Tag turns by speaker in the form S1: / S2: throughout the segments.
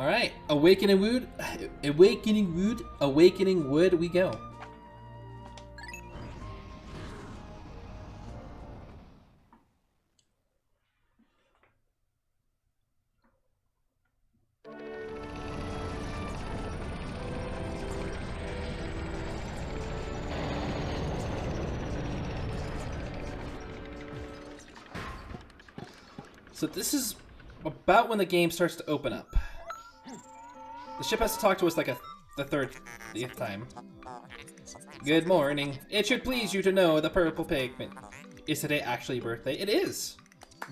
S1: Alright, Awakening Wood, Awakening Wood we go. So this is about when the game starts to open up. The ship has to talk to us like the third time. Good morning. It should please you to know the purple Pikmin. Is today actually your birthday? It is,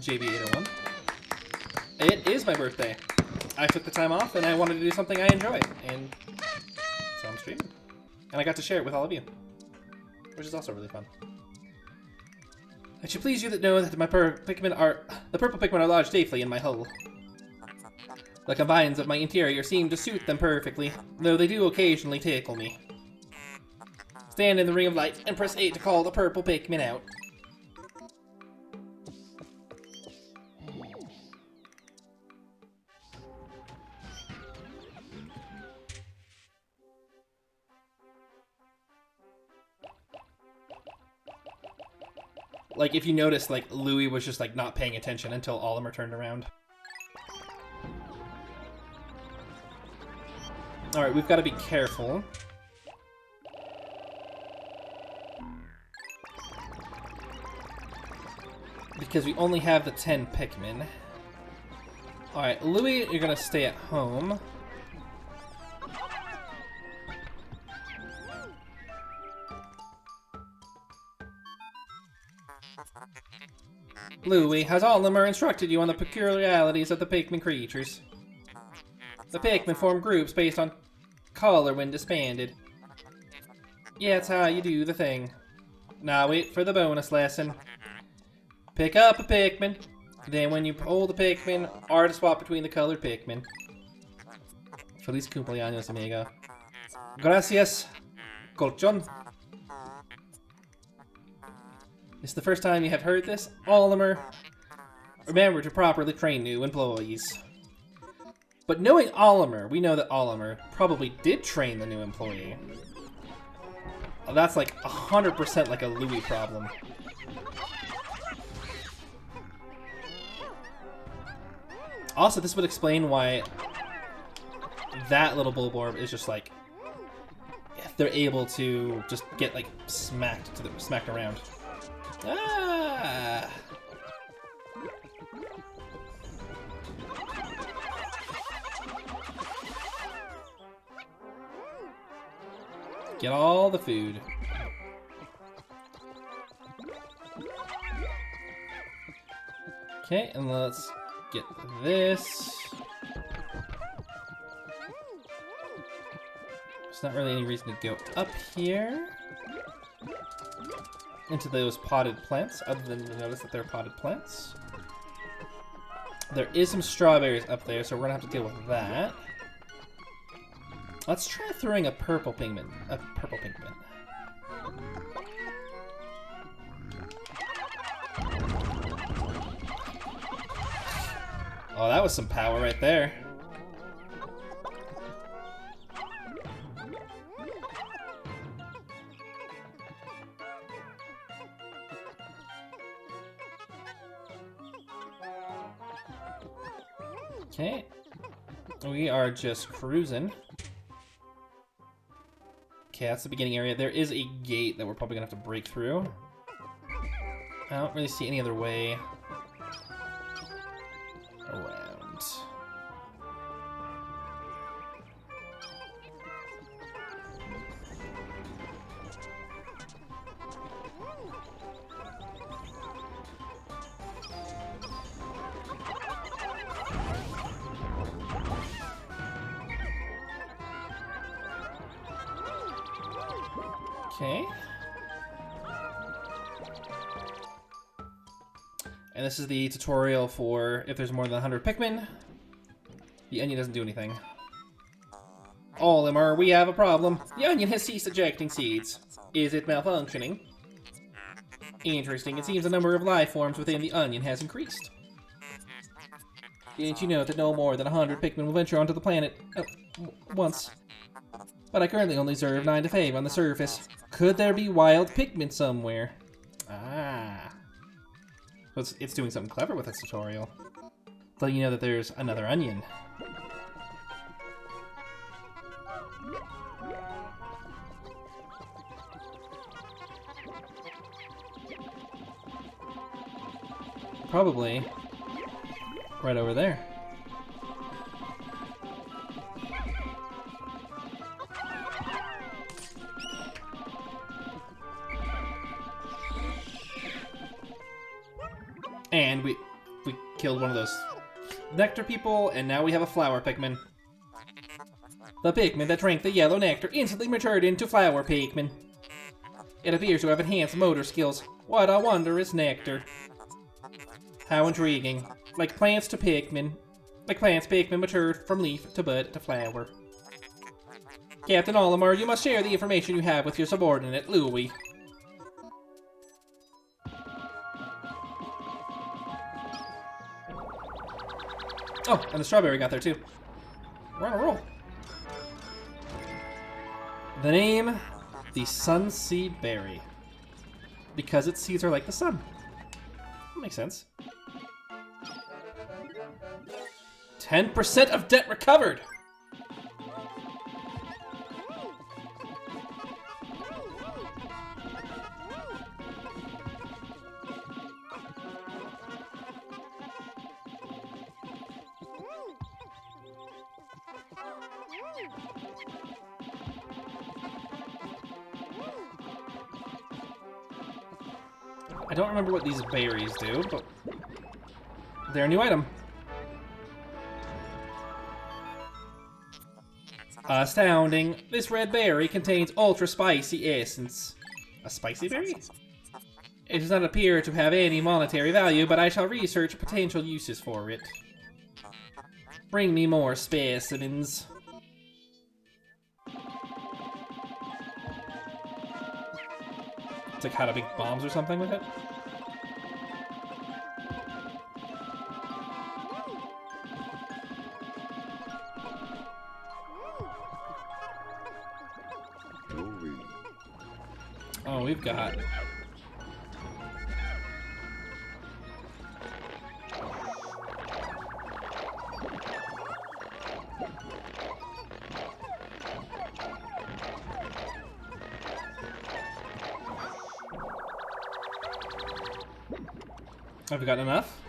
S1: JB801. It is my birthday. I took the time off and I wanted to do something I enjoy. And so I'm streaming. And I got to share it with all of you, which is also really fun. It should please you to know that the purple Pikmin are lodged safely in my hull. The confines of my interior seem to suit them perfectly, though they do occasionally tickle me. Stand in the ring of light and press 8 to call the purple Pikmin out. Like, if you notice, like, Louis was just, like, not paying attention until Olimar turned around. Alright, we've got to be careful. Because we only have the 10 Pikmin. Alright, Louis, you're going to stay at home. Louis, has Olimar instructed you on the peculiarities of the Pikmin creatures? The Pikmin form groups based on color when disbanded. Yeah, that's how you do the thing. Now wait for the bonus lesson. Pick up a Pikmin. Then when you pull the Pikmin, R to swap between the colored Pikmin. Feliz cumpleaños, amigo. Gracias, Colchon. It's the first time you have heard this. Olimar, remember to properly train new employees. But knowing Olimar, we know that Olimar probably did train the new employee. Oh, that's like 100% like a Louis problem. Also, this would explain why that little Bulborb is just like, if they're able to just get like smacked around. Ah! Get all the food. Okay, and let's get this. There's not really any reason to go up here into those potted plants, other than to notice that they're potted plants. There is some strawberries up there, so we're gonna have to deal with that. Let's try throwing a purple Pikmin. Oh, that was some power right there. Okay. We are just cruising. Okay, that's the beginning area. There is a gate that we're probably gonna have to break through. I don't really see any other way around. Okay. And this is the tutorial for if there's more than 100 Pikmin. The onion doesn't do anything. Olimar, we have a problem. The onion has ceased ejecting seeds. Is it malfunctioning? Interesting. It seems the number of life forms within the onion has increased. Didn't you know that no more than 100 Pikmin will venture onto the planet once? But I currently only observe 9 to 5 on the surface. Could there be wild Pikmin somewhere? Ah. So it's doing something clever with its tutorial. Letting you know that there's another onion. Probably right over there. And we killed one of those nectar people, and now we have a flower Pikmin. The Pikmin that drank the yellow nectar instantly matured into flower Pikmin. It appears to have enhanced motor skills. What a wondrous nectar. How intriguing. Like plants to Pikmin. Like plants, Pikmin matured from leaf to bud to flower. Captain Olimar, you must share the information you have with your subordinate, Louie. Oh, and the strawberry got there too. We're on a roll. The name, the Sunseed Berry. Because its seeds are like the sun. That makes sense. 10% of debt recovered! I don't remember what these berries do, but they're a new item. Astounding! This red berry contains ultra spicy essence. A spicy berry? It does not appear to have any monetary value, but I shall research potential uses for it. Bring me more specimens. It's like how to make bombs or something with it? Oh, we've got... Have we got enough?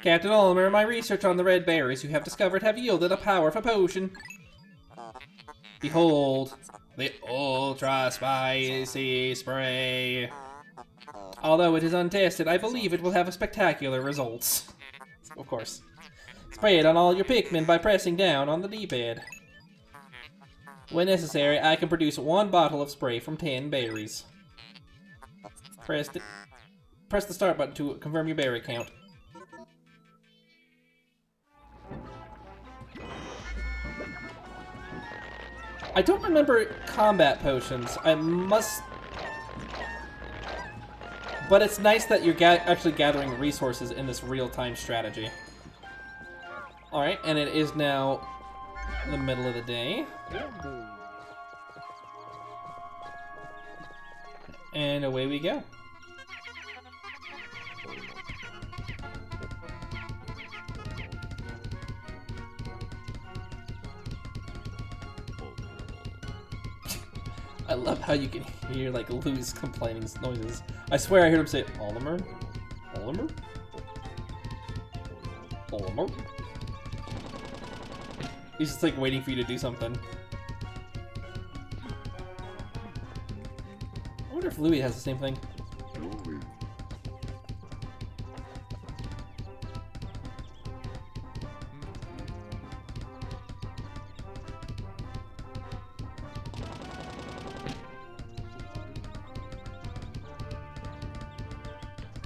S1: Captain Olimar, my research on the red berries you have discovered have yielded a powerful potion. Behold, the ultra spicy spray. Although it is untested, I believe it will have spectacular results. Of course. Spray it on all your Pikmin by pressing down on the D-pad. When necessary, I can produce 1 bottle of spray from 10 berries. Press the start button to confirm your berry count. I don't remember combat potions. I must... But it's nice that you're actually gathering resources in this real-time strategy. Alright, and it is now the middle of the day. And away we go. I love how you can hear like Louis complaining noises. I swear I heard him say Olimar? Olimar? Olimar? He's just like waiting for you to do something. I wonder if Louis has the same thing.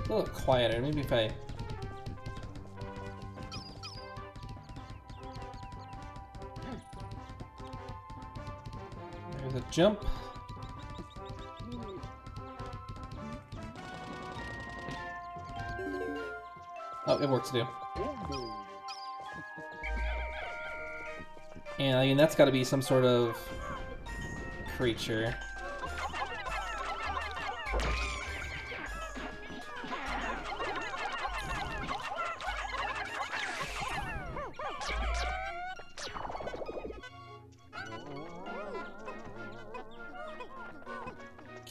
S1: A little quieter, maybe if I... There's a jump. Oh, we have work to do. And I mean, that's gotta be some sort of creature.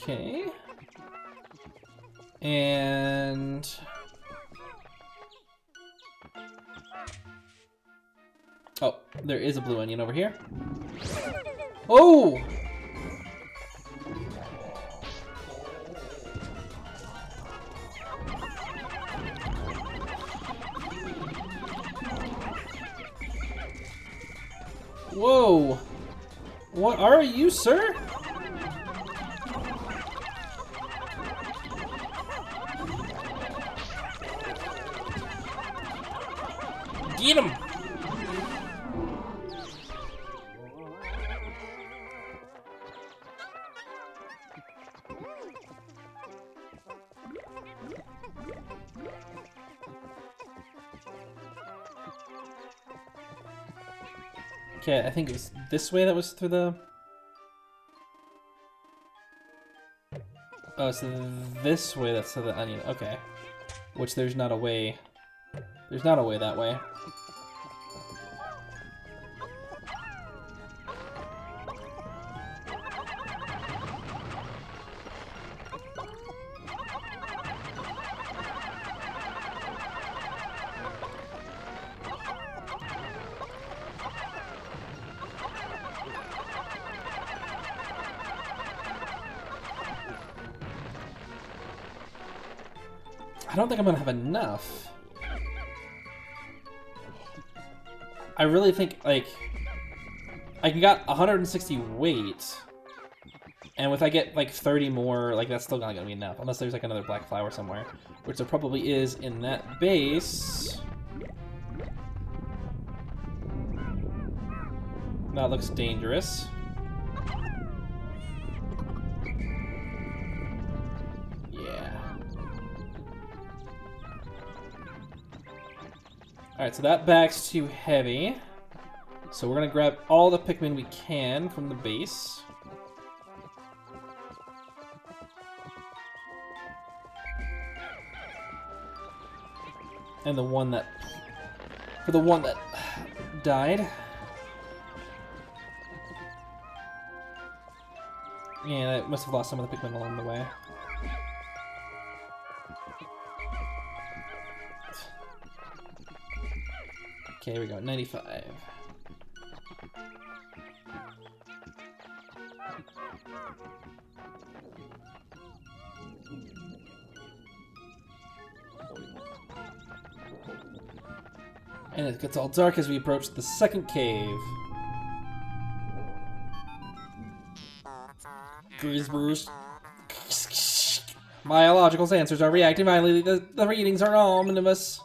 S1: Okay. And... oh, there is a blue onion over here. Oh! Whoa! What are you, sir? Get him! Okay, I think it was this way that was through the... oh, so this way that's to the onion. Okay. Which there's not a way... there's not a way that way. I don't think I'm gonna have enough. I really think, like, I got 160 weight, and if I get, like, 30 more, like, that's still not gonna be enough, unless there's, like, another black flower somewhere, which there probably is in that base. That looks dangerous. Alright, so that bag's too heavy. So we're gonna grab all the Pikmin we can from the base. And the one that... for the one that died. And I must have lost some of the Pikmin along the way. Okay, here we go, 95. And it gets all dark as we approach the second cave. Grizzbruce. Biological sensors are reacting violently. The readings are ominous.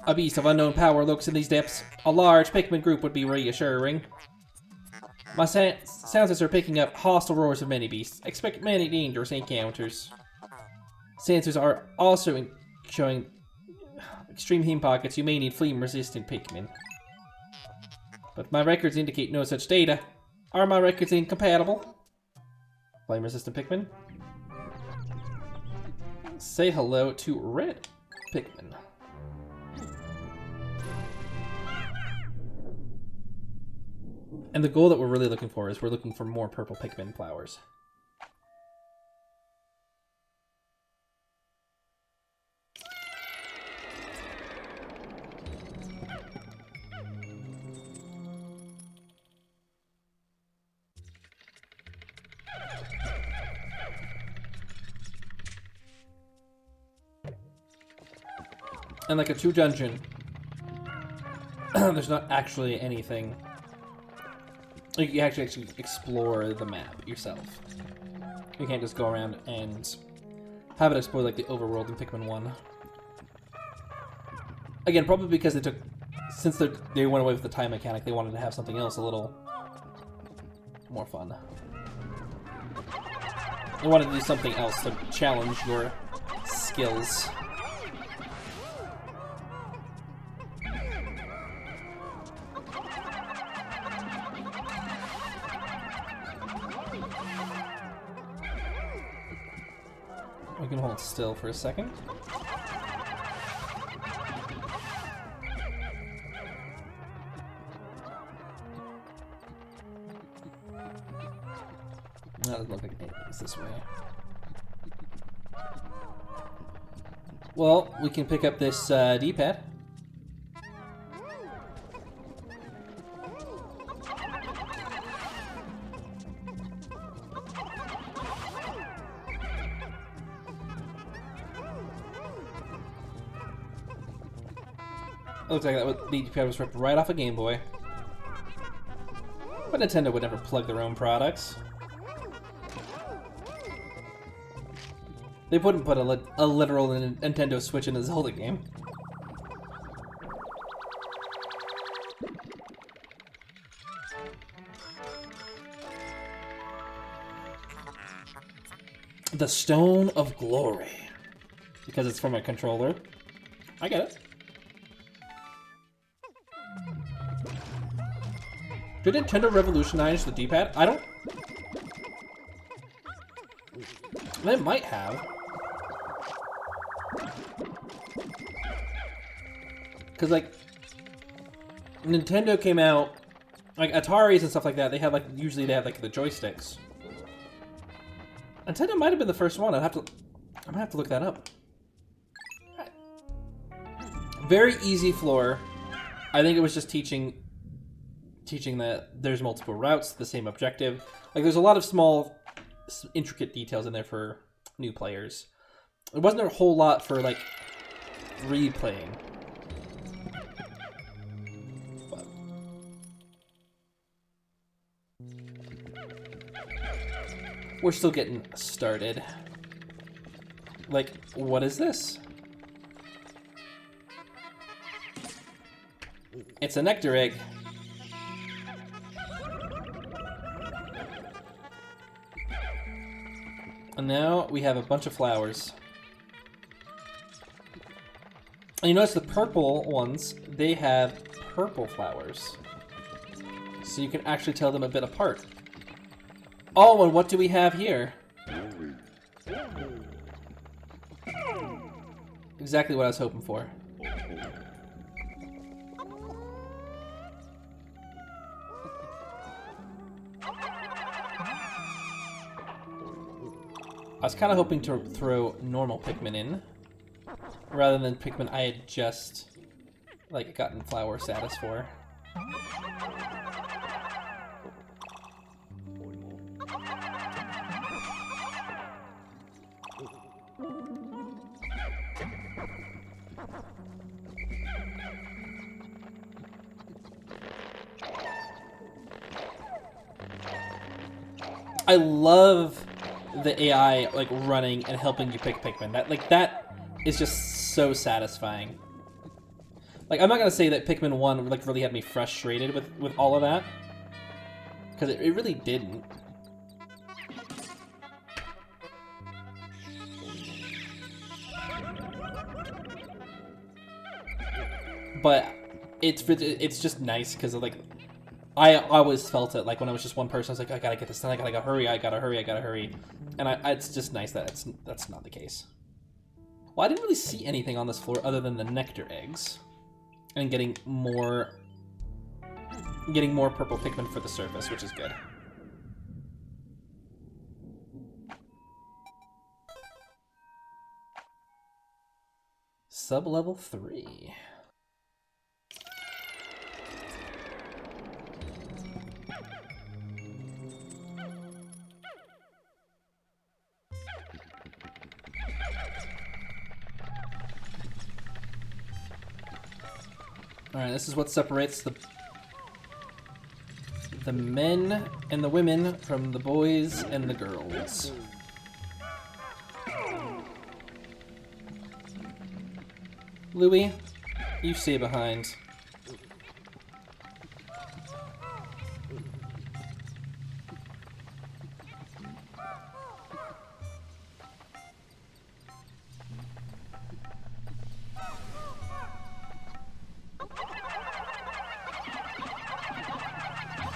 S1: A beast of unknown power lurks in these depths. A large Pikmin group would be reassuring. My sensors are picking up hostile roars of many beasts. Expect many dangerous encounters. Sensors are also showing extreme heat pockets. You may need flame-resistant Pikmin. But my records indicate no such data. Are my records incompatible? Flame-resistant Pikmin? Say hello to red Pikmin. And the goal that we're really looking for is we're looking for more purple Pikmin flowers. And like a true dungeon, there's not actually anything. Like, you actually explore the map yourself. You can't just go around and have it explore like the overworld in Pikmin 1. Again, probably because they took... since they went away with the time mechanic, they wanted to have something else a little more fun. They wanted to do something else to challenge your skills. We can hold still for a second. That doesn't look like anything's this way. Well, we can pick up this D-pad. It looks like that D-pad was ripped right off a Game Boy. But Nintendo would never plug their own products. They wouldn't put a literal Nintendo Switch in a Zelda game. The Stone of Glory. Because it's from a controller. I get it. Did Nintendo revolutionize the D-pad? I don't... They might have. Because, like, Nintendo came out, like, Ataris and stuff like that, they have, like, usually they have, like, the joysticks. Nintendo might have been the first one. I'm gonna have to look that up. Very easy floor. I think it was just teaching that there's multiple routes, the same objective. Like, there's a lot of small, intricate details in there for new players. It wasn't a whole lot for, like, replaying. But we're still getting started. Like, what is this? It's a nectar egg. And now we have a bunch of flowers. And you notice the purple ones, they have purple flowers. So you can actually tell them a bit apart. Oh, and what do we have here? Exactly what I was hoping for. I was kind of hoping to throw normal Pikmin in, rather than Pikmin I had just, like, gotten flower status for. I love the AI, like, running and helping you pick Pikmin. That is just so satisfying. Like, I'm not gonna say that Pikmin 1, like, really had me frustrated with all of that, because it really didn't. But it's just nice, because, like, I always felt it, like, when I was just one person, I was like, I gotta get this done, I gotta hurry. And it's just nice that that's not the case. Well, I didn't really see anything on this floor other than the nectar eggs. And getting more purple Pikmin for the surface, which is good. Sub-level 3. Alright, this is what separates the men and the women from the boys and the girls. Louie, you stay behind.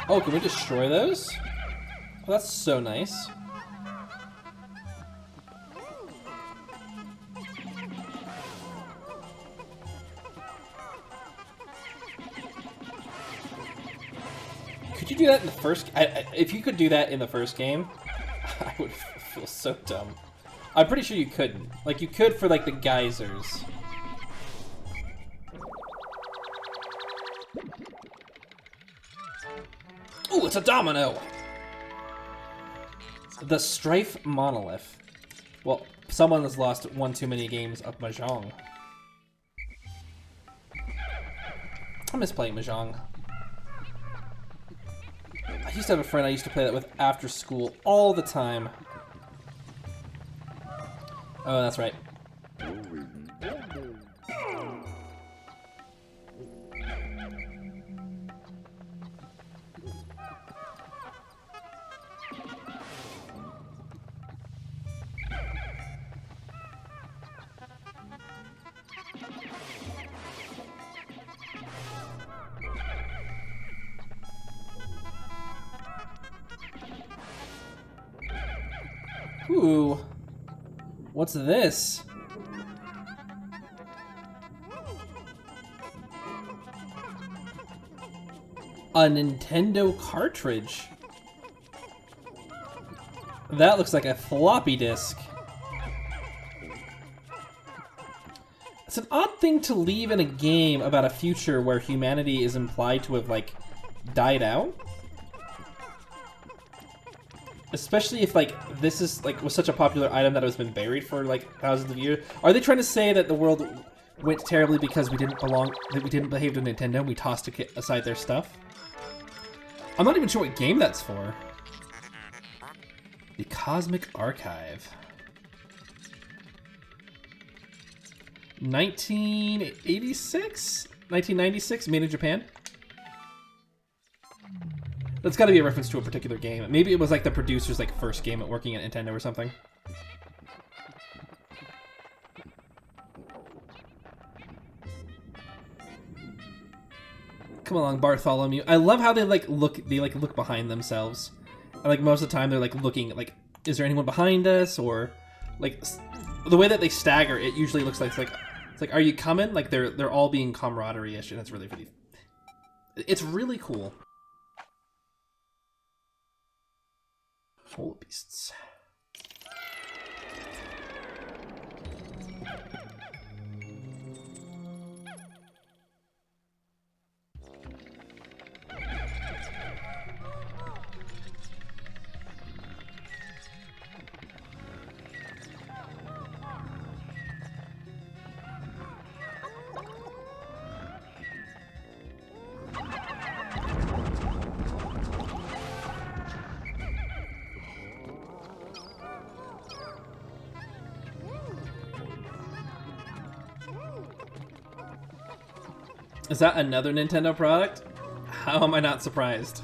S1: Oh, can we destroy those? Oh, that's so nice. do that in the first... if you could do that in the first game, I would feel so dumb. I'm pretty sure you couldn't. Like, you could for, like, the geysers. Ooh, it's a domino! The Strife Monolith. Well, someone has lost one too many games of Mahjong. I miss playing Mahjong. I used to have a friend I used to play that with after school all the time. Oh, that's right. Ooh. What's this? A Nintendo cartridge. That looks like a floppy disk. It's an odd thing to leave in a game about a future where humanity is implied to have, like, died out. Especially if, like, this is, like, was such a popular item that it has been buried for, like, thousands of years. Are they trying to say that the world went terribly because we didn't behave to Nintendo and we tossed aside their stuff? I'm not even sure what game that's for. The Cosmic Archive. 1986? 1996? Made in Japan? That's got to be a reference to a particular game. Maybe it was like the producer's like first game at working at Nintendo or something. Come along, Bartholomew. I love how they look behind themselves. And, like, most of the time they're like looking like, is there anyone behind us? Or like the way that they stagger, it usually looks like it's like, are you coming? Like they're all being camaraderie-ish, and it's really it's really cool. Whole beasts. Is that another Nintendo product? How am I not surprised?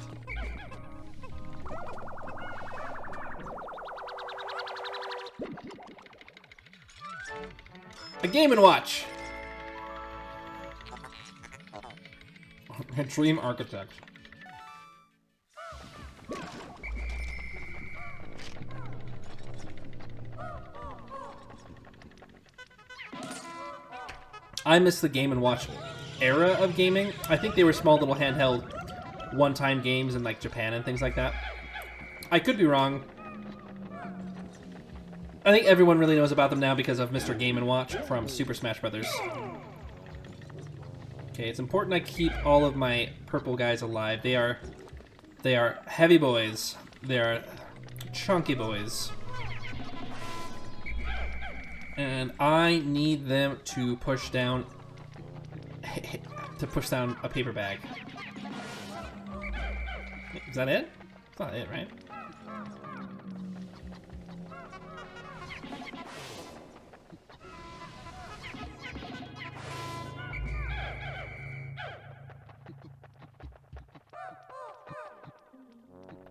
S1: A Game & Watch! A Dream Architect. I miss the Game & Watch era of gaming. I think they were small little handheld one-time games in like Japan and things like that. I could be wrong. I think everyone really knows about them now because of Mr. Game & Watch from Super Smash Brothers. Okay, it's important I keep all of my purple guys alive. They are heavy boys. They are chunky boys. And I need them to push down a paper bag. Is that it? That's not it, right?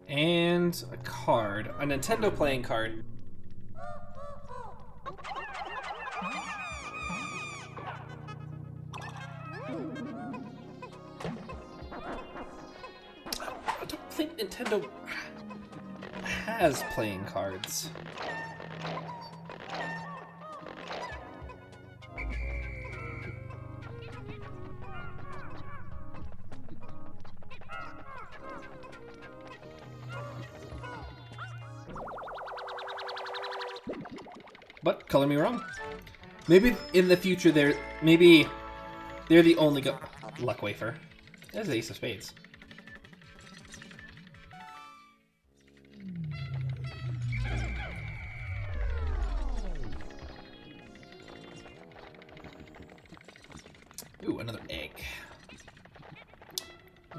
S1: And a card. A Nintendo playing card. I don't think Nintendo has playing cards. But color me wrong. Maybe in the future maybe they're the only luck wafer. There's the Ace of Spades. Ooh, another egg.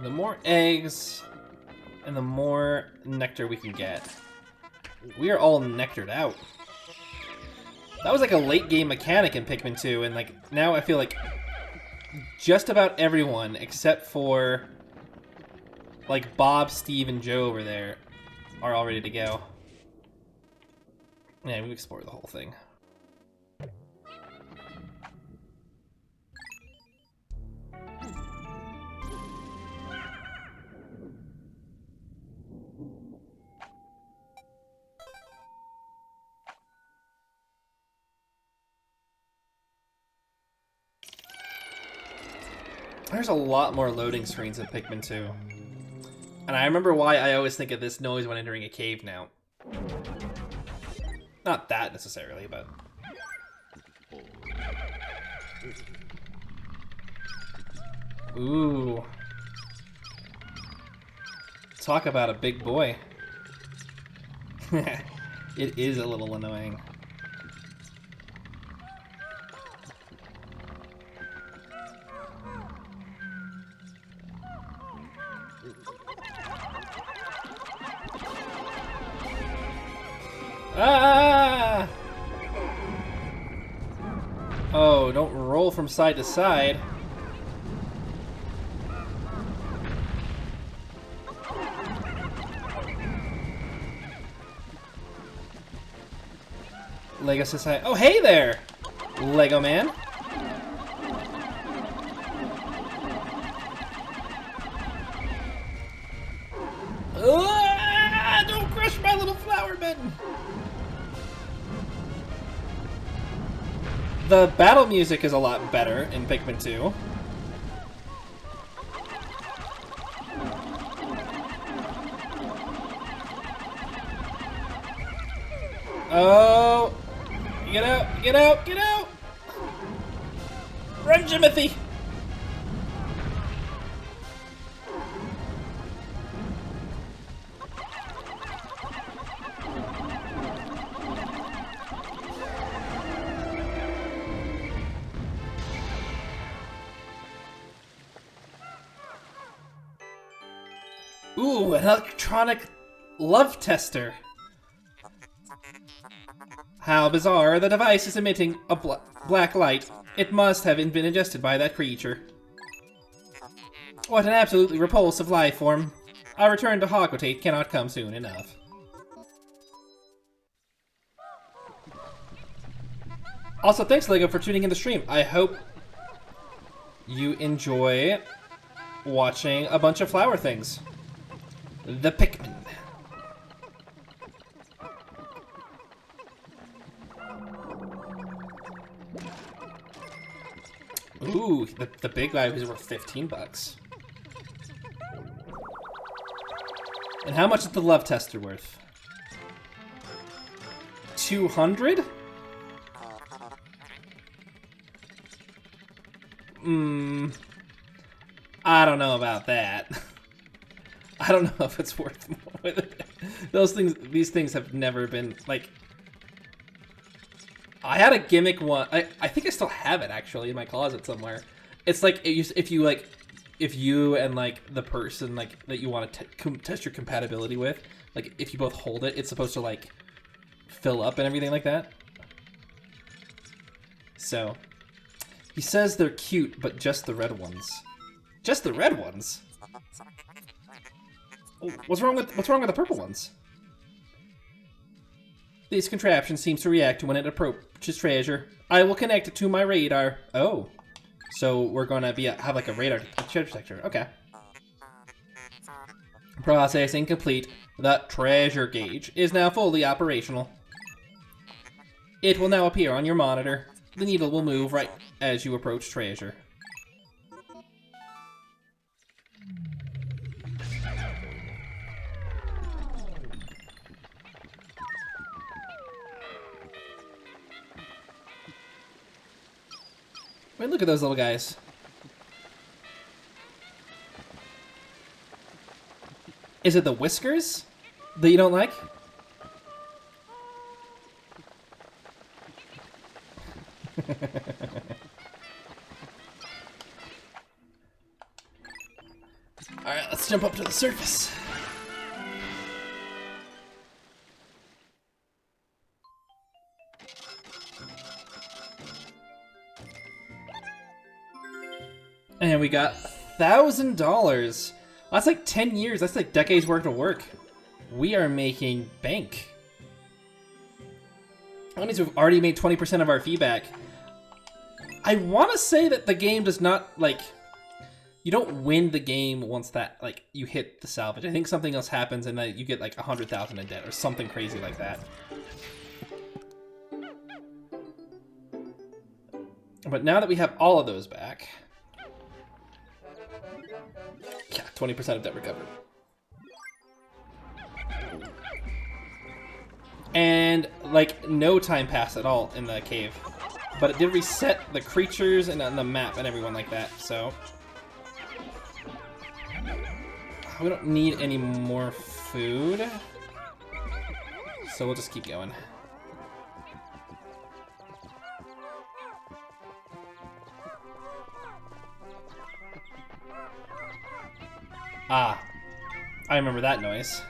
S1: The more eggs and the more nectar we can get. We are all nectared out. That was like a late game mechanic in Pikmin 2, and like now I feel like just about everyone except for like Bob, Steve, and Joe over there are all ready to go. Yeah, we've explored the whole thing. There's a lot more loading screens in Pikmin 2. And I remember why I always think of this noise when entering a cave now. Not that necessarily, but... Ooh. Talk about a big boy. It is a little annoying. Ah! Oh, don't roll from side to side. Lego Society. Oh, hey there, Lego man. Ah, don't crush my little flower mitten. The battle music is a lot better in Pikmin 2. Oh! Get out! Get out! Get out! Run, Jimothy! Ooh, an electronic love tester. How bizarre. The device is emitting a black light. It must have been ingested by that creature. What an absolutely repulsive life form. Our return to Hogwarts cannot come soon enough. Also, thanks, Lego, for tuning in the stream. I hope you enjoy watching a bunch of flower things. The Pikmin. Ooh, the big guy was worth 15 bucks. And how much is the love tester worth? 200? I don't know about that. I don't know if it's worth more. These things have never been, like... I had a gimmick one. I think I still have it, actually, in my closet somewhere. It's like, if you and, like, the person, like, that you want to test your compatibility with, like, if you both hold it, it's supposed to, like, fill up and everything like that. So, he says they're cute, but just the red ones. Just the red ones? What's wrong with the purple ones? This contraption seems to react to when it approaches treasure. I will connect it to my radar. Oh. So we're gonna have like a radar treasure detector. Okay. Processing complete. The treasure gauge is now fully operational. It will now appear on your monitor. The needle will move right as you approach treasure. Wait, look at those little guys. Is it the whiskers that you don't like? Alright, let's jump up to the surface. And we got $1,000. That's like 10 years. That's like decades worth of work. We are making bank. That means we've already made 20% of our fee back. I want to say that the game does not, like... You don't win the game once that, like, you hit the salvage. I think something else happens and then you get like 100,000 in debt or something crazy like that. But now that we have all of those back... Yeah, 20% of debt recovered. And, like, no time passed at all in the cave. But it did reset the creatures and the map and everyone like that, so... We don't need any more food. So we'll just keep going. Ah, I remember that noise.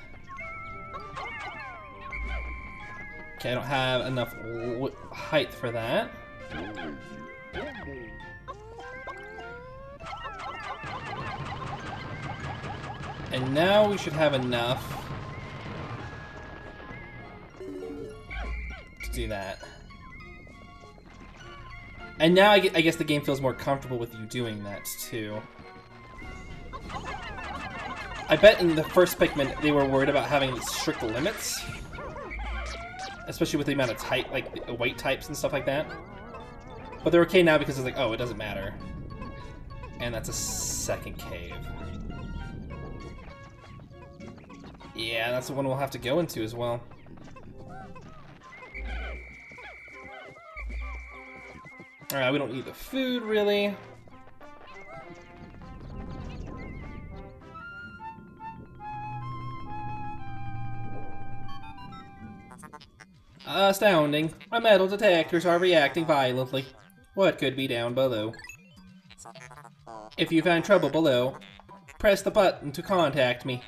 S1: Okay, I don't have enough height for that. And now we should have enough to do that. And now I guess the game feels more comfortable with you doing that too. I bet in the first Pikmin they were worried about having strict limits, especially with the amount of type, like weight types and stuff like that. But they're okay now because it's like, oh, it doesn't matter. And that's a second cave. Yeah, that's the one we'll have to go into as well. Alright, we don't need the food, really. Astounding. My metal detectors are reacting violently. What could be down below? If you find trouble below, press the button to contact me.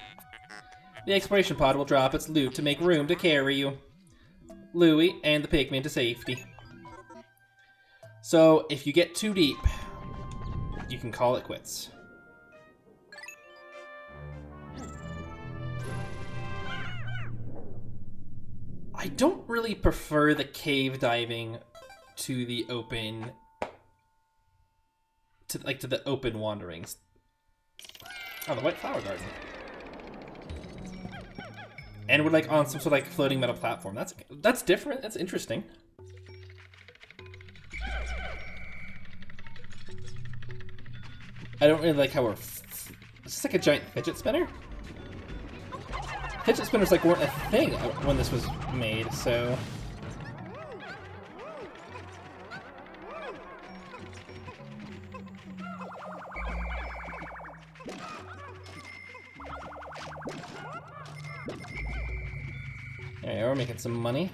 S1: The exploration pod will drop its loot to make room to carry you, Louie, and the Pikmin to safety. So, if you get too deep, you can call it quits. I don't really prefer the cave diving to the open, to the open wanderings. Oh, the White Flower Garden. And we're like on some sort of like floating metal platform. That's different. That's interesting. I don't really like how we're... Is this like a giant fidget spinner? Fidget spinners like weren't a thing when this was made, so... Yeah, we're making some money.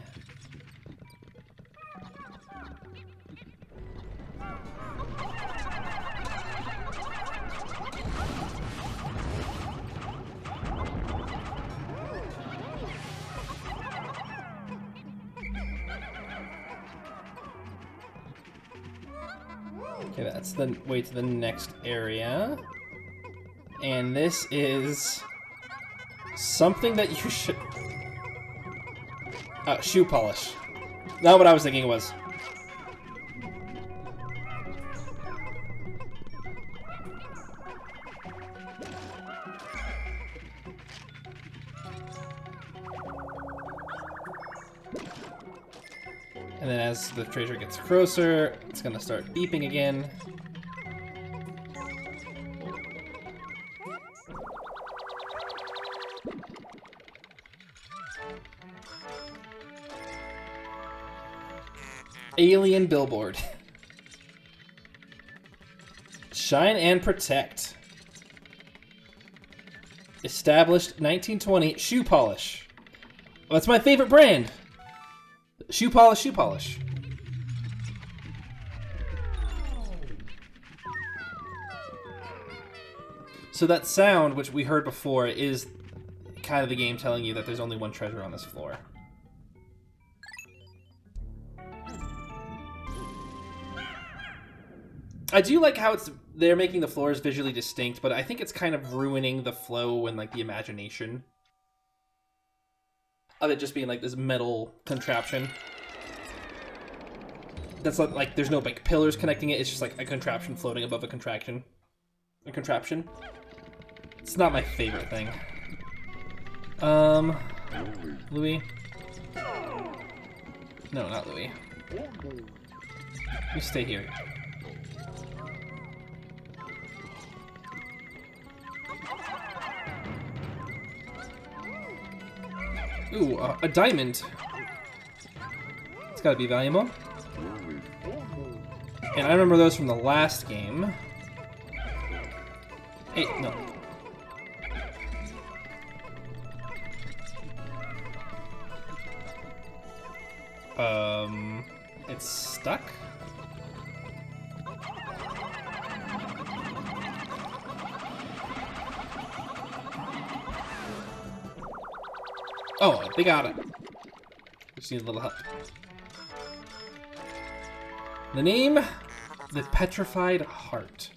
S1: Okay, that's the way to the next area. And this is something that you should... shoe polish. Not what I was thinking it was. And then as the treasure gets closer, it's gonna start beeping again. Alien billboard. Shine and protect. Established 1920 shoe polish. Well, that's my favorite brand. Shoe polish, shoe polish. So that sound, which we heard before, is kind of the game telling you that there's only one treasure on this floor. I do like how they're making the floors visually distinct, but I think it's kind of ruining the flow and like the imagination of it just being like this metal contraption. That's like there's no like pillars connecting it. It's just like a contraption floating above a contraption. A contraption. It's not my favorite thing. Louis? No, not Louis. You stay here. Ooh, a diamond. It's gotta be valuable. And I remember those from the last game. Hey, no. It's stuck? Oh, they got it. Just need a little help. The name? The Petrified Heart.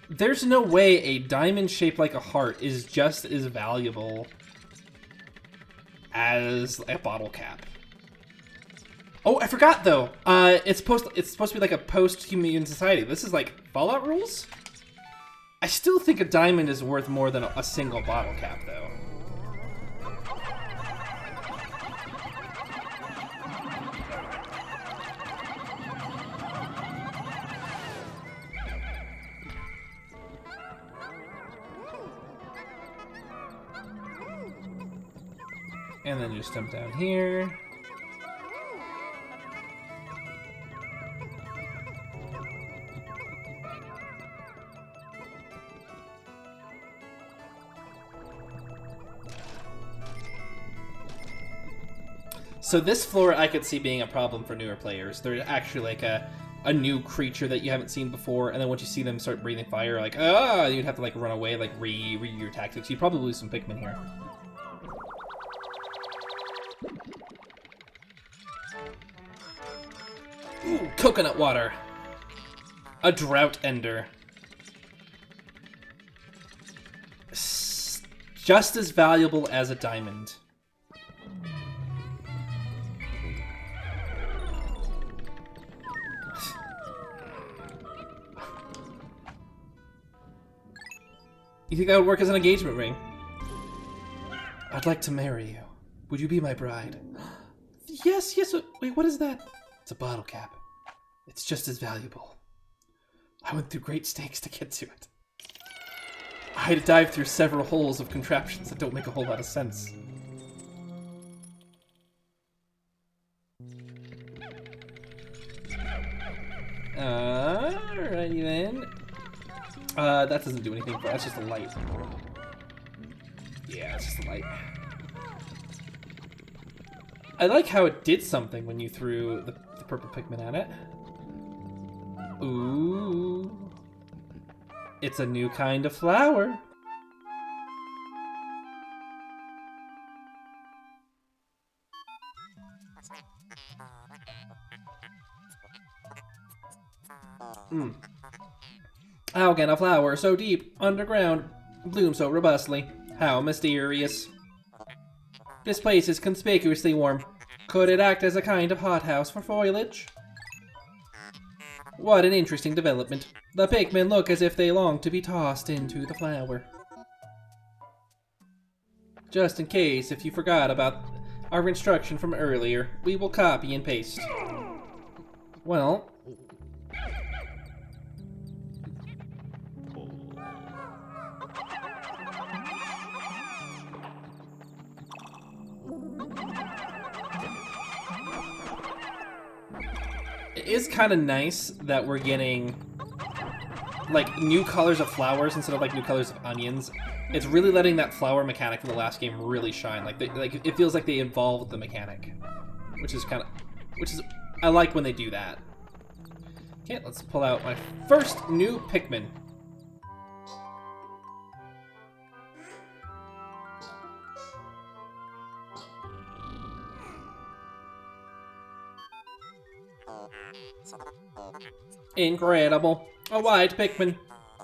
S1: There's no way a diamond shaped like a heart is just as valuable as a bottle cap. Oh, I forgot though. It's supposed to be like a post-human society. This is like Fallout rules? I still think a diamond is worth more than a single bottle cap though. And then just jump down here. So this floor I could see being a problem for newer players. There's actually like a new creature that you haven't seen before, and then once you see them start breathing fire, like, ah, you'd have to like run away, like re your tactics. You'd probably lose some Pikmin here. Ooh, coconut water. A drought ender. Just as valuable as a diamond. You think that would work as an engagement ring? I'd like to marry you. Would you be my bride? Yes, yes. Wait, what is that? It's a bottle cap. It's just as valuable. I went through great stakes to get to it. I had to dive through several holes of contraptions that don't make a whole lot of sense. Alrighty then. That doesn't do anything, but that's just a light. Yeah, it's just a light. I like how it did something when you threw the purple Pikmin at it. Ooh. It's a new kind of flower. How can a flower so deep underground bloom so robustly? How mysterious. This place is conspicuously warm. Could it act as a kind of hothouse for foliage? What an interesting development. The Pikmin look as if they long to be tossed into the flower. Just in case, if you forgot about our instruction from earlier, we will copy and paste. Well... it is kind of nice that we're getting like new colors of flowers instead of like new colors of onions. It's really letting that flower mechanic in the last game really shine. Like it feels like they evolved the mechanic, which is I like when they do that. Okay, let's pull out my first new Pikmin. Incredible. A white Pikmin.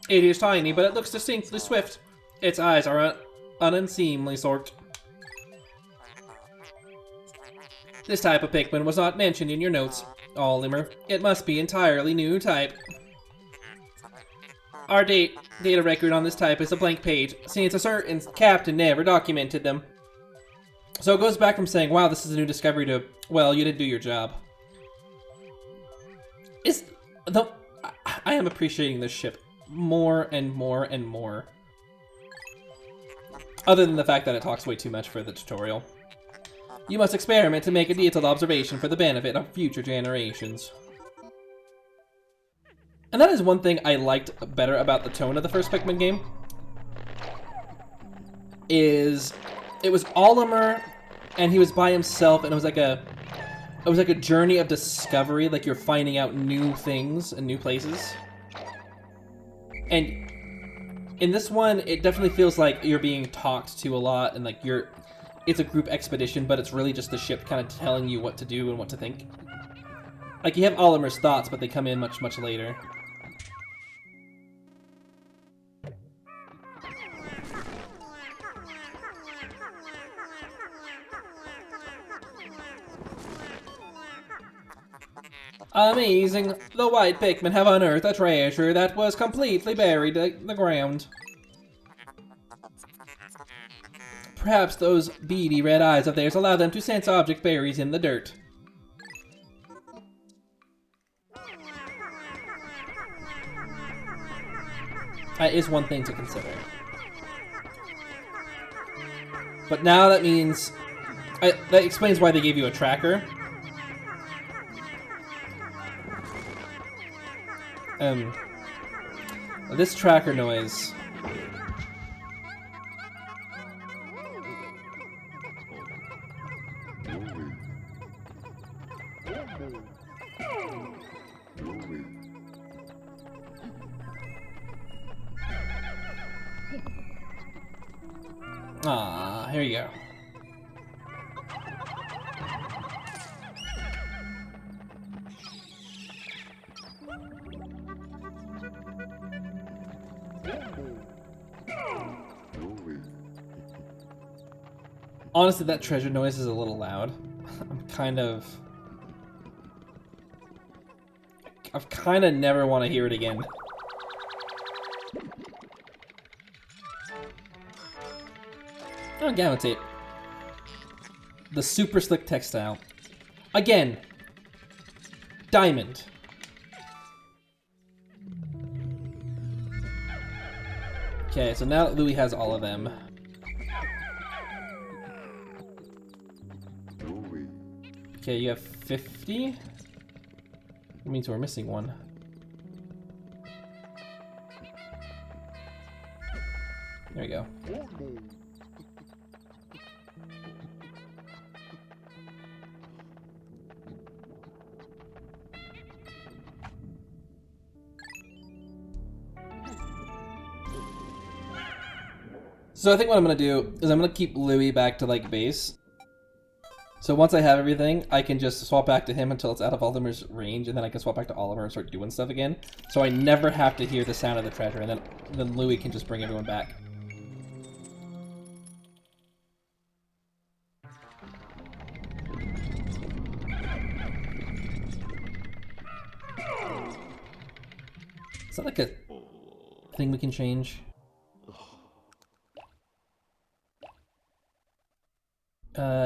S1: It is tiny, but it looks distinctly swift. Its eyes are an unseemly sort. This type of Pikmin was not mentioned in your notes, Olimer. It must be entirely new type. Our data record on this type is a blank page, since a certain captain never documented them. So it goes back from saying, wow, this is a new discovery to, well, you didn't do your job. I am appreciating this ship more and more and more. Other than the fact that it talks way too much for the tutorial. You must experiment to make a detailed observation for the benefit of future generations. And that is one thing I liked better about the tone of the first Pikmin game. Is it was Olimer and he was by himself, and it was like a journey of discovery, like you're finding out new things and new places. And in this one, it definitely feels like you're being talked to a lot, and like it's a group expedition, but it's really just the ship kind of telling you what to do and what to think. Like, you have Olimer's thoughts, but they come in much, much later. Amazing! The white Pikmin have unearthed a treasure that was completely buried in the ground. Perhaps those beady red eyes of theirs allow them to sense object buried in the dirt. That is one thing to consider. But now that means... that explains why they gave you a tracker. This tracker noise... Ah, here you go. Honestly, that treasure noise is a little loud. I've kind of never want to hear it again. Oh, gamma tape. The super slick textile. Again. Diamond. Okay, so now that Louis has all of them. Okay, you have 50? That means we're missing one. There we go. So I think what I'm gonna do is I'm gonna keep Louis back to like base. So once I have everything, I can just swap back to him until it's out of Olimer's range, and then I can swap back to Olimer and start doing stuff again. So I never have to hear the sound of the treasure, and then Louis can just bring everyone back. Is that like a thing we can change?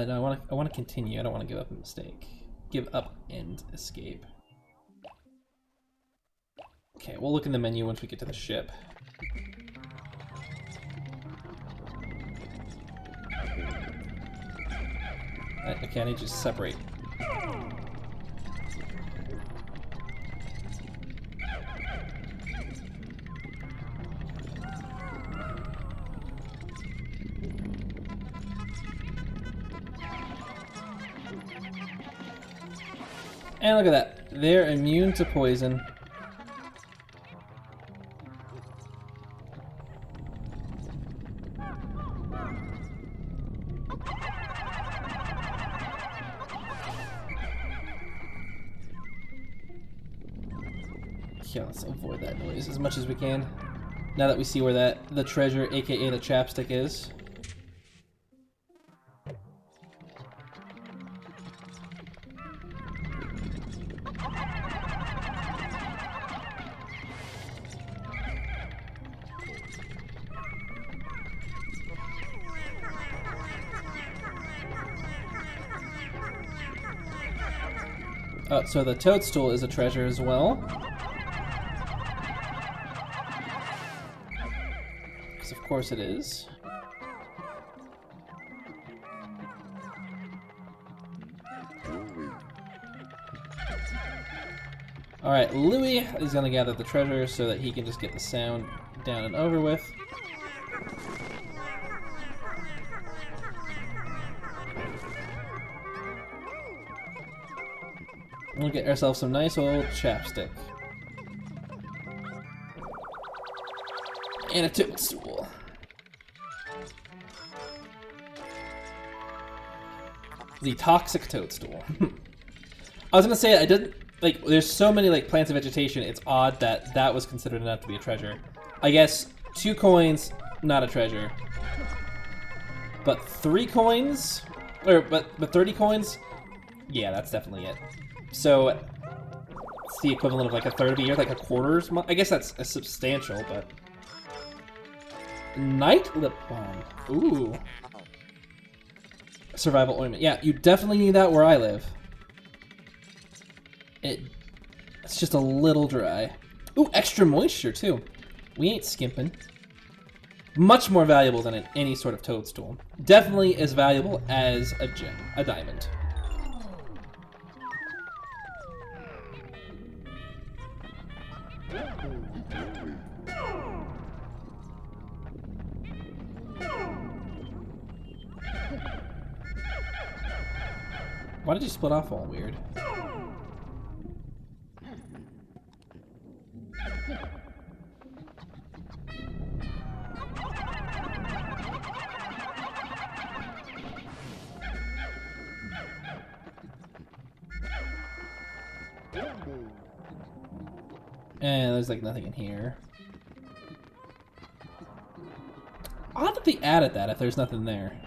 S1: No, I want to continue. I don't want to give up a mistake. Give up and escape. Okay, we'll look in the menu once we get to the ship. Okay, I need to separate. And look at that. They're immune to poison. Yeah, let's avoid that noise as much as we can. Now that we see where the treasure, aka the chapstick, is. Oh, so the toadstool is a treasure as well. Because of course it is. Alright, Louis is gonna gather the treasure so that he can just get the sound down and over with. We'll get ourselves some nice old chapstick. And a toadstool. The toxic toadstool. I was gonna say, I didn't, like, there's so many, like, plants and vegetation, it's odd that that was considered enough to be a treasure. I guess 2 coins, not a treasure. But 3 coins? But 30 coins? Yeah, that's definitely it. So, it's the equivalent of like a third of a year, like a quarter's month. I guess that's a substantial, but... Night lip balm. Ooh. Survival ointment. Yeah, you definitely need that where I live. It's just a little dry. Ooh, extra moisture too. We ain't skimping. Much more valuable than any sort of toadstool. Definitely as valuable as a gem, a diamond. Why did you split off all weird? And there's like nothing in here. Odd that they added that if there's nothing there.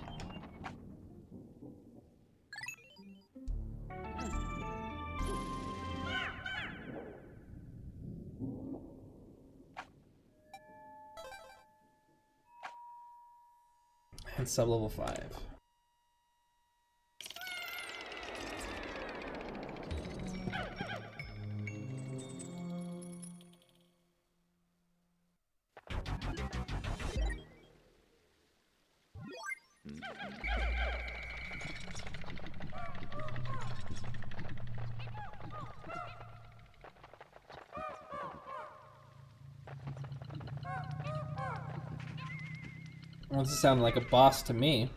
S1: And sub-level 5. Well, this sounded like a boss to me.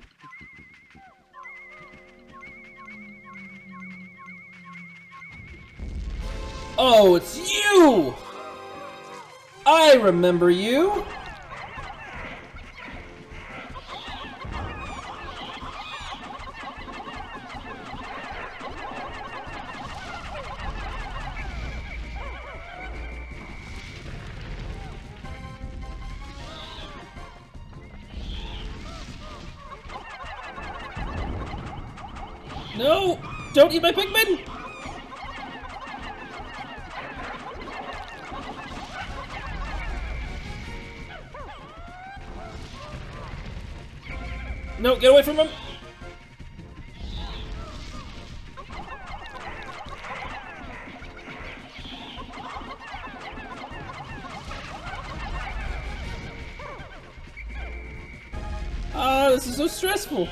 S1: Oh, it's you! I remember you! No! Don't eat my Pikmin! No, get away from him! Ah, this is so stressful.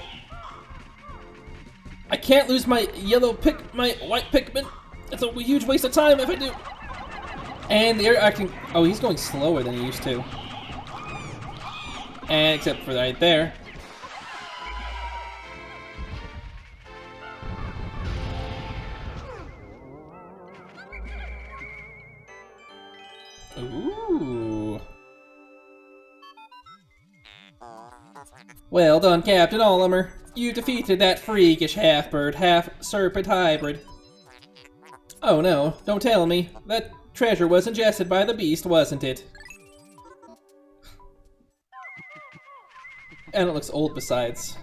S1: I can't lose my my white Pikmin. It's a huge waste of time if I do. And the air acting. Oh, he's going slower than he used to. And except for right there. Ooh. Well done, Captain Olimer. You defeated that freakish half-bird, half-serpent hybrid. Oh no, don't tell me. That treasure was ingested by the beast, wasn't it? And it looks old besides.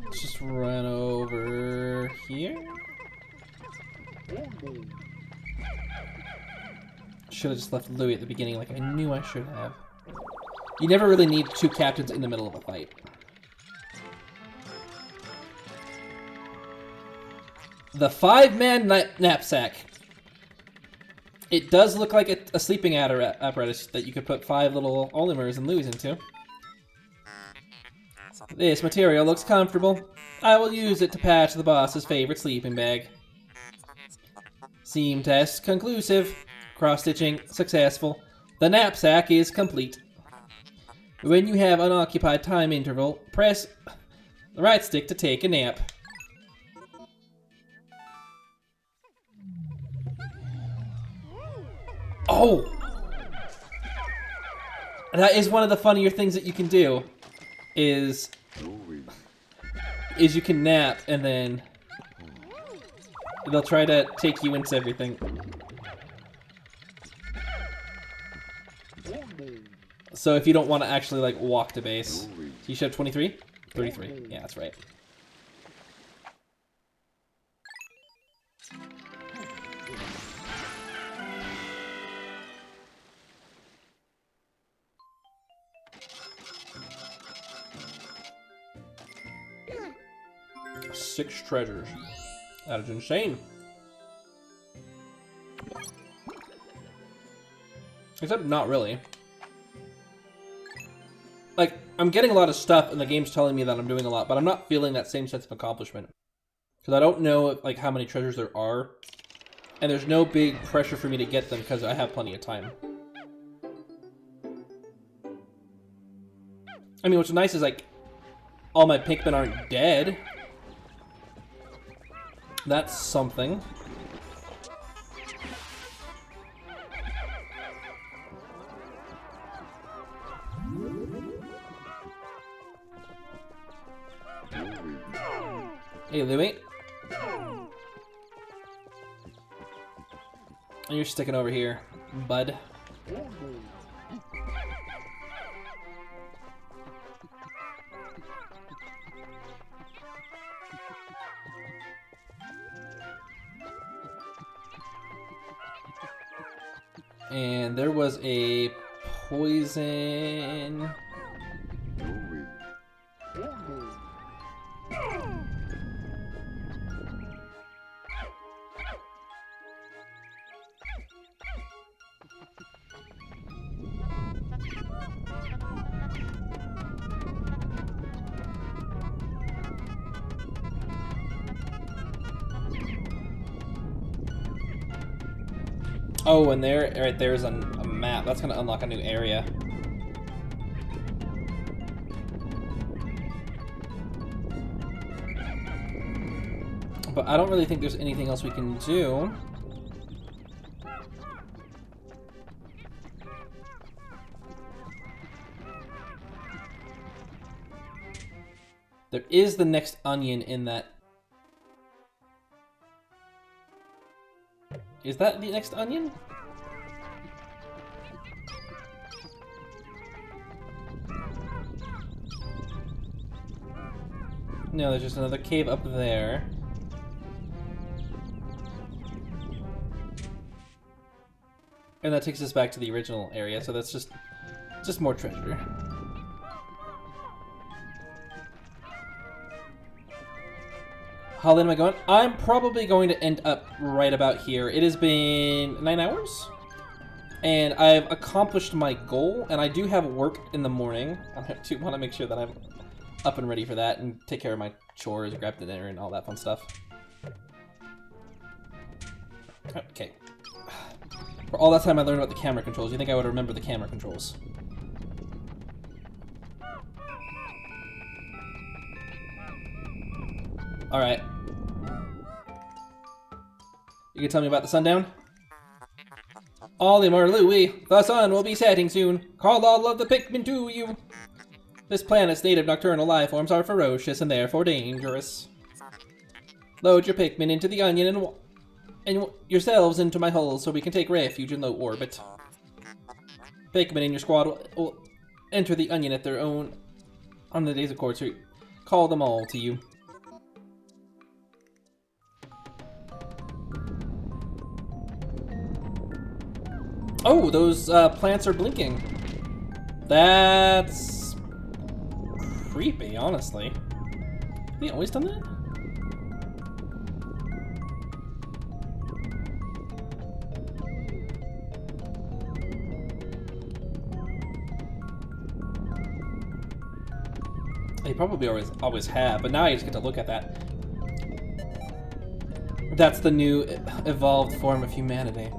S1: Let's just run over here. Should have just left Louis at the beginning like I knew I should have. You never really need two captains in the middle of a fight. The 5-man knapsack. It does look like a sleeping apparatus that you could put 5 little Olimers and Louis into. This material looks comfortable. I will use it to patch the boss's favorite sleeping bag. Seam test conclusive. Cross-stitching successful. The knapsack is complete. When you have unoccupied time interval, press the right stick to take a nap. Oh! That is one of the funnier things that you can do, is you can nap and then they'll try to take you into everything. So if you don't want to actually like walk to base, you should have 23? 33, yeah, that's right. Six treasures. That is insane. Except not really. Like, I'm getting a lot of stuff and the game's telling me that I'm doing a lot, but I'm not feeling that same sense of accomplishment. Because I don't know like how many treasures there are. And there's no big pressure for me to get them because I have plenty of time. I mean, what's nice is like, all my Pikmin aren't dead. That's something. Hey, Louie. And you're sticking over here, bud. And there was a poison. Oh, and there, right there's a map. That's gonna unlock a new area. But I don't really think there's anything else we can do. There is the next onion in that. Is that the next onion? No, there's just another cave up there. And that takes us back to the original area, so that's just more treasure. How late am I going? I'm probably going to end up right about here. It has been 9 hours. And I've accomplished my goal, and I do have work in the morning. I do want to make sure that I'm up and ready for that and take care of my chores, grab the dinner, and all that fun stuff. Okay. For all that time I learned about the camera controls, you think I would remember the camera controls? Alright. You can tell me about the sundown? Olimar Louie, the sun will be setting soon. Call all of the Pikmin to you. This planet's native nocturnal life forms are ferocious and therefore dangerous. Load your Pikmin into the onion and yourselves into my hull so we can take refuge in low orbit. Pikmin in your squad will enter the onion at their own on the days of course. Call them all to you. Oh, those plants are blinking. That's creepy, honestly. Have you always done that? They probably always have, but now I just get to look at that. That's the new evolved form of humanity.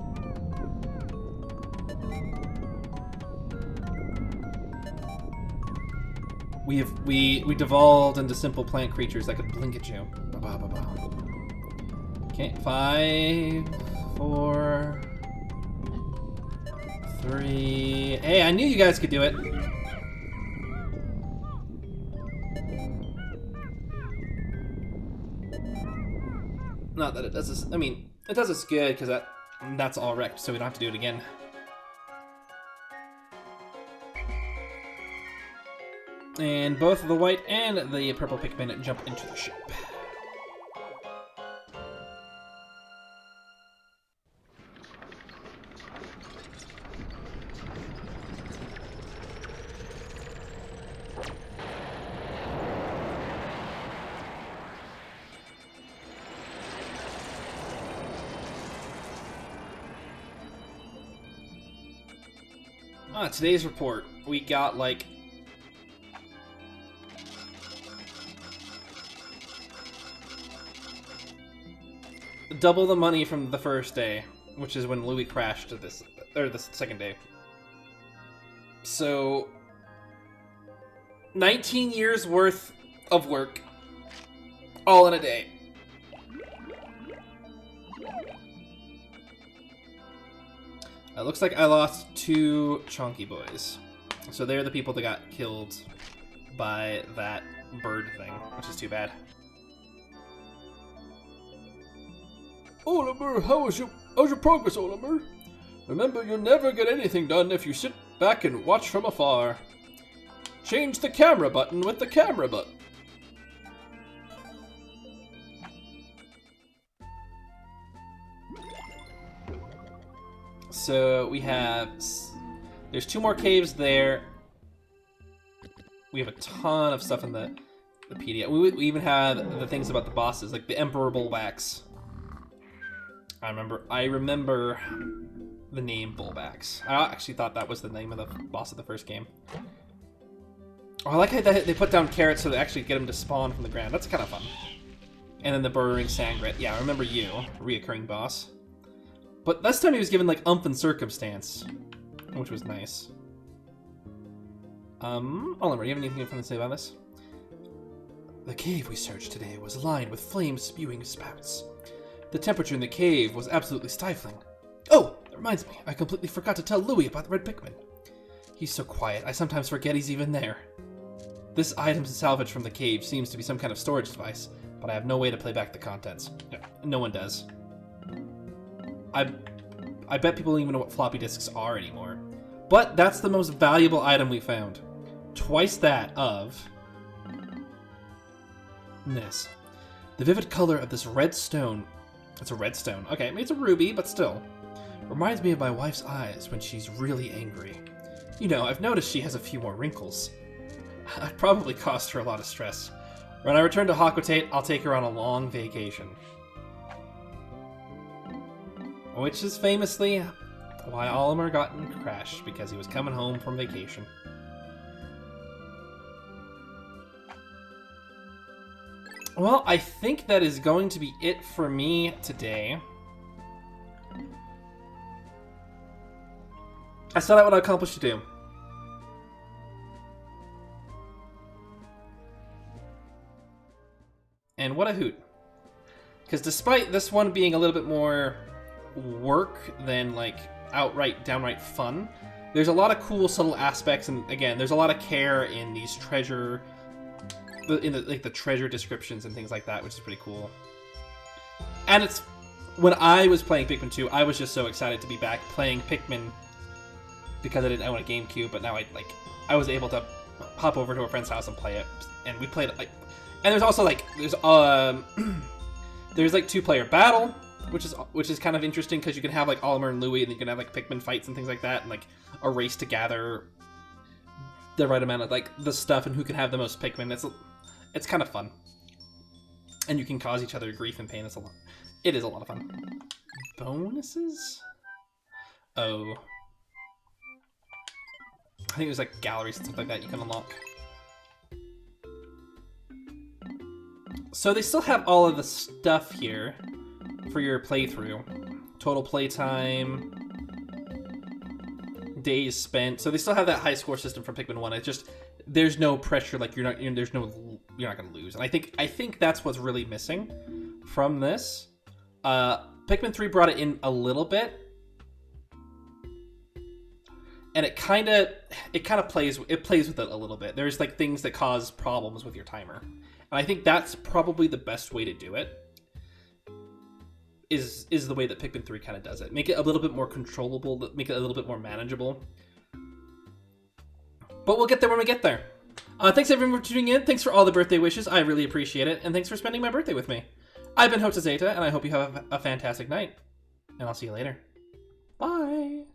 S1: We devolved into simple plant creatures that could blink at you. Okay, 5, 4, 3. Hey, I knew you guys could do it. Not that it does this. I mean, it does us good because that's all wrecked, so we don't have to do it again. And both the white and the purple Pikmin jump into the ship. Today's report, we got like double the money from the first day, which is when Louis crashed the second day. So 19 years worth of work all in a day. It looks like I lost 2 chonky boys. So they're the people that got killed by that bird thing, which is too bad. Olimar, how's your progress, Olimar? Remember, you'll never get anything done if you sit back and watch from afar. Change the camera button with the camera button. So we have, there's 2 more caves there. We have a ton of stuff in the PDF. We even have the things about the bosses, like the Emperor Bullbacks. I remember the name Bullbacks. I actually thought that was the name of the boss of the first game. Oh, I like how they put down carrots so they actually get them to spawn from the ground. That's kind of fun. And then the burrowing Sangret. Yeah, I remember you, reoccurring boss. But this time he was given like umph and circumstance, which was nice. Oliver, you have anything fun to say about this? The cave we searched today was lined with flame-spewing spouts. The temperature in the cave was absolutely stifling. Oh, that reminds me, I completely forgot to tell Louis about the red Pikmin. He's so quiet, I sometimes forget he's even there. This item salvaged from the cave seems to be some kind of storage device, but I have no way to play back the contents. No one does. I bet people don't even know what floppy disks are anymore. But that's the most valuable item we found. Twice that of this. The vivid color of this red stone. It's a red stone. Okay, it's a ruby, but still. Reminds me of my wife's eyes when she's really angry. You know, I've noticed she has a few more wrinkles. I've probably caused her a lot of stress. When I return to Hakotate, I'll take her on a long vacation. Which is famously why Olimar got in Crash, because he was coming home from vacation. Well, I think that is going to be it for me today. I set out what I accomplished to do. And what a hoot. Because despite this one being a little bit more work than like downright fun, there's a lot of cool subtle aspects, and again, there's a lot of care in these treasure, the treasure descriptions and things like that, which is pretty cool. And it's, when I was playing Pikmin 2, I was just so excited to be back playing Pikmin because I didn't own a GameCube, but now I was able to hop over to a friend's house and play it, and we played it like. And there's also like there's like 2-player battle, which is kind of interesting because you can have like Olimar and Louie, and you can have like Pikmin fights and things like that, and like a race to gather the right amount of like the stuff and who can have the most Pikmin. It's kind of fun, and you can cause each other grief and pain. It is a lot of fun. Bonuses? Oh, I think there's like galleries and stuff like that you can unlock. So they still have all of the stuff here for your playthrough. Total playtime, days spent. So they still have that high score system from Pikmin 1. It's just there's no pressure, like you're not going to lose. And I think that's what's really missing from this. Pikmin 3 brought it in a little bit. And it kind of plays with it a little bit. There's like things that cause problems with your timer. And I think that's probably the best way to do it, is the way that Pikmin 3 kind of does it. Make it a little bit more controllable, make it a little bit more manageable. But we'll get there when we get there. Thanks everyone for tuning in. Thanks for all the birthday wishes. I really appreciate it. And thanks for spending my birthday with me. I've been Jota Zeta, and I hope you have a fantastic night. And I'll see you later. Bye!